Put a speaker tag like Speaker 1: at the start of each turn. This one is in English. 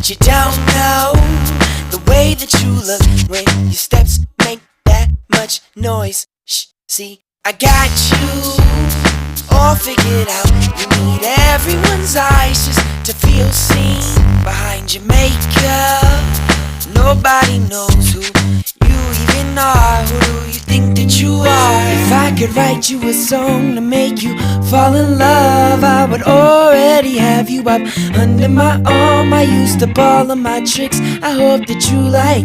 Speaker 1: But you don't know the way that you look when your steps make that much noise. Shh, see, I got you all figured out. You need everyone's eyes just to feel seen. Behind your makeup, nobody knows who you even are. Who do you think that you are? If I could write you a song to make you fall in love, I would already have you up under my arm. I used up all of my tricks, I hope that you like